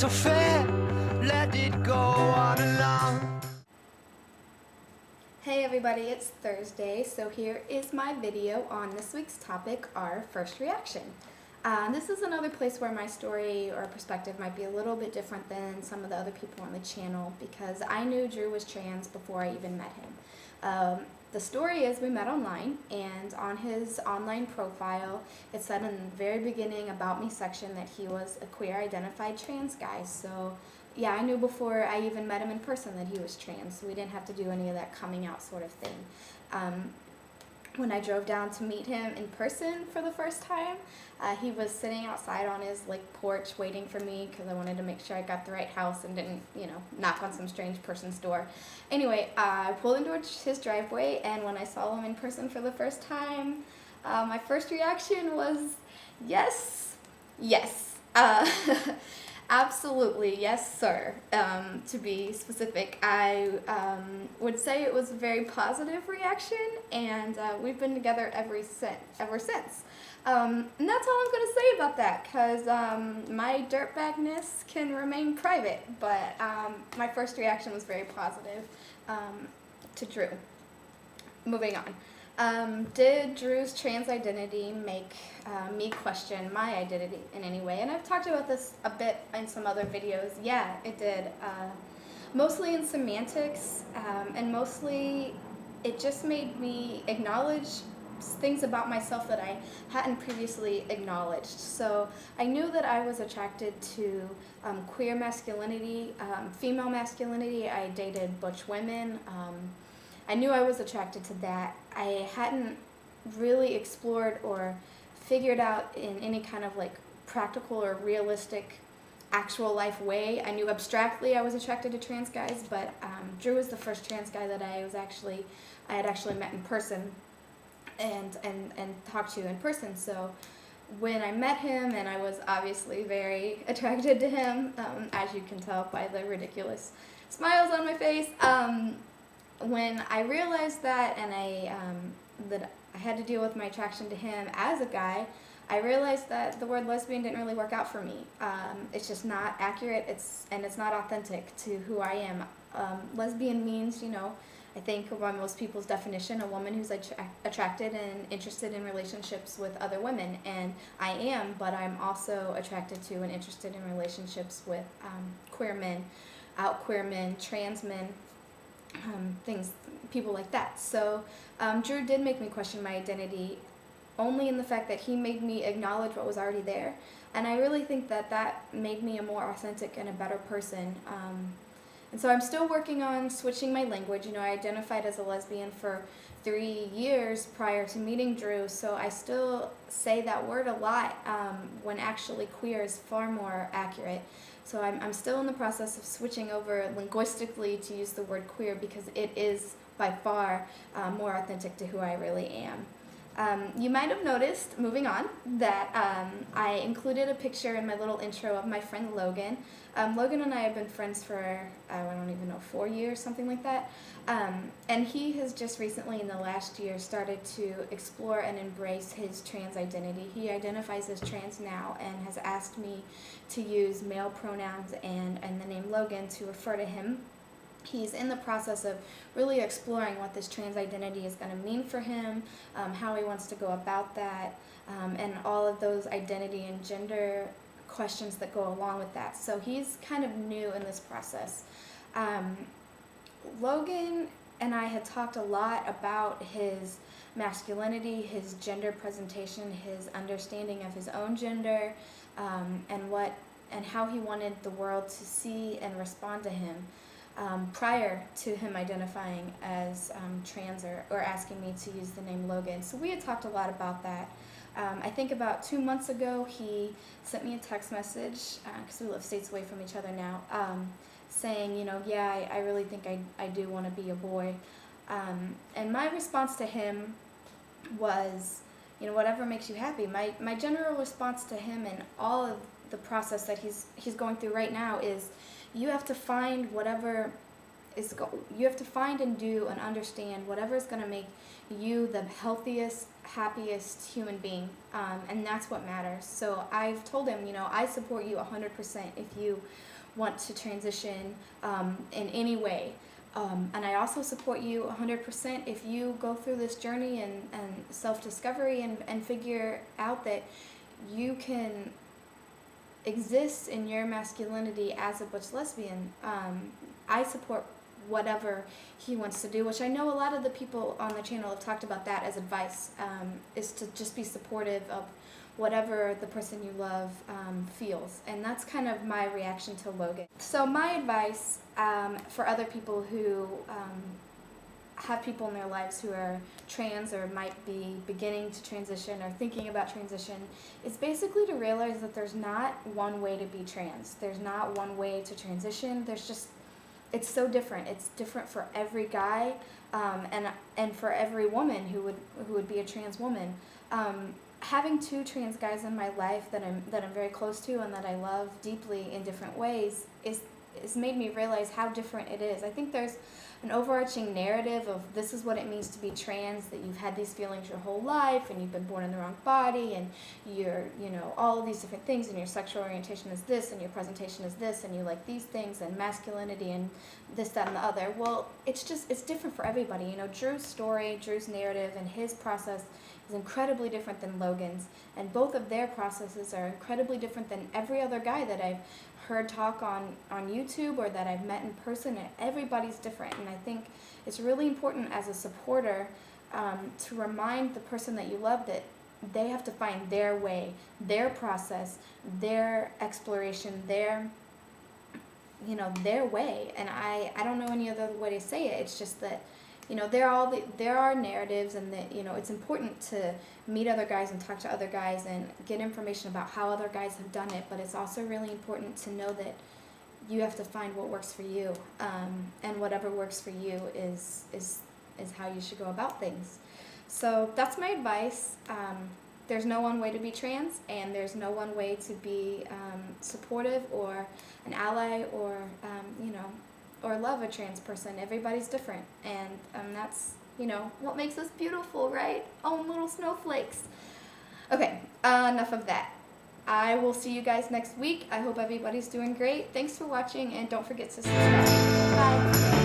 so fair, let it go on along. Hey everybody, it's Thursday, so here is my video on this week's topic, our first reaction. This is another place where my story or perspective might be a little bit different than some of the other people on the channel because I knew Drew was trans before I even met him. The story is we met online, and on his online profile it said in the very beginning About Me section that he was a queer identified trans guy. So yeah, I knew before I even met him in person that he was trans, so we didn't have to do any of that coming out sort of thing. When I drove down to meet him in person for the first time, he was sitting outside on his porch waiting for me because I wanted to make sure I got the right house and didn't, knock on some strange person's door. Anyway, I pulled into his driveway, and when I saw him in person for the first time, my first reaction was yes. Absolutely, yes, sir. To be specific, I would say it was a very positive reaction, and we've been together ever since. And that's all I'm going to say about that, because my dirtbagness can remain private, but my first reaction was very positive to Drew. Moving on. Did Drew's trans identity make me question my identity in any way? And I've talked about this a bit in some other videos. Yeah, it did. Mostly in semantics, and mostly it just made me acknowledge things about myself that I hadn't previously acknowledged. So I knew that I was attracted to queer masculinity, female masculinity. I dated butch women. I knew I was attracted to that. I hadn't really explored or figured out in any kind of practical or realistic actual life way. I knew abstractly I was attracted to trans guys, but Drew was the first trans guy that I had actually met in person and talked to in person. So when I met him, and I was obviously very attracted to him, as you can tell by the ridiculous smiles on my face, when I realized that, and that I had to deal with my attraction to him as a guy, I realized that the word lesbian didn't really work out for me. It's just not accurate. It's not authentic to who I am. Lesbian means, I think by most people's definition, a woman who's attracted and interested in relationships with other women, and I am, but I'm also attracted to and interested in relationships with queer men, out queer men, trans men. People like that. So Drew did make me question my identity, only in the fact that he made me acknowledge what was already there, and I really think that made me a more authentic and a better person. And so I'm still working on switching my language. I identified as a lesbian for 3 years prior to meeting Drew, so I still say that word a lot when actually queer is far more accurate. So I'm still in the process of switching over linguistically to use the word queer because it is by far more authentic to who I really am. You might have noticed, moving on, that I included a picture in my little intro of my friend Logan. Logan and I have been friends for, I don't even know, 4 years, something like that. And he has just recently, in the last year, started to explore and embrace his trans identity. He identifies as trans now and has asked me to use male pronouns and the name Logan to refer to him. He's in the process of really exploring what this trans identity is going to mean for him, how he wants to go about that, and all of those identity and gender questions that go along with that. So he's kind of new in this process. Logan and I had talked a lot about his masculinity, his gender presentation, his understanding of his own gender, and how he wanted the world to see and respond to him. Prior to him identifying as trans or asking me to use the name Logan. So we had talked a lot about that. I think about 2 months ago he sent me a text message, because we live states away from each other now, saying, yeah, I really think I do want to be a boy. And my response to him was, whatever makes you happy. My general response to him and all of the process that he's going through right now is, you have to find you have to find and do and understand whatever is going to make you the healthiest, happiest human being, and that's what matters. So I've told him, I support you 100% if you want to transition in any way. And I also support you 100% if you go through this journey and self-discovery and figure out that you can exist in your masculinity as a butch lesbian. I support whatever he wants to do, which I know a lot of the people on the channel have talked about that as advice, is to just be supportive of whatever the person you love feels. And that's kind of my reaction to Logan. So my advice for other people who have people in their lives who are trans or might be beginning to transition or thinking about transition is basically to realize that there's not one way to be trans. There's not one way to transition. There's just, it's so different. It's different for every guy and for every woman who would be a trans woman. Having two trans guys in my life that I'm very close to and that I love deeply in different ways is made me realize how different it is. I think there's an overarching narrative of this is what it means to be trans, that you've had these feelings your whole life and you've been born in the wrong body and you're, you know, all of these different things and your sexual orientation is this and your presentation is this and you like these things and masculinity and this, that, and the other. Well, it's different for everybody. You know, Drew's story, Drew's narrative, and his process is incredibly different than Logan's, and both of their processes are incredibly different than every other guy that I've heard talk on YouTube or that I've met in person, and everybody's different. And I think it's really important as a supporter to remind the person that you love that they have to find their way, their process, their exploration, their way. And I don't know any other way to say it. It's just that, you know, there are narratives, and that, you know, it's important to meet other guys and talk to other guys and get information about how other guys have done it, but it's also really important to know that you have to find what works for you, and whatever works for you is how you should go about things. So that's my advice. There's no one way to be trans, and there's no one way to be supportive or an ally or or love a trans person. Everybody's different, and that's, you know, what makes us beautiful, right? Oh, little snowflakes. Okay, enough of that. I will see you guys next week. I hope everybody's doing great. Thanks for watching, and don't forget to subscribe. Bye.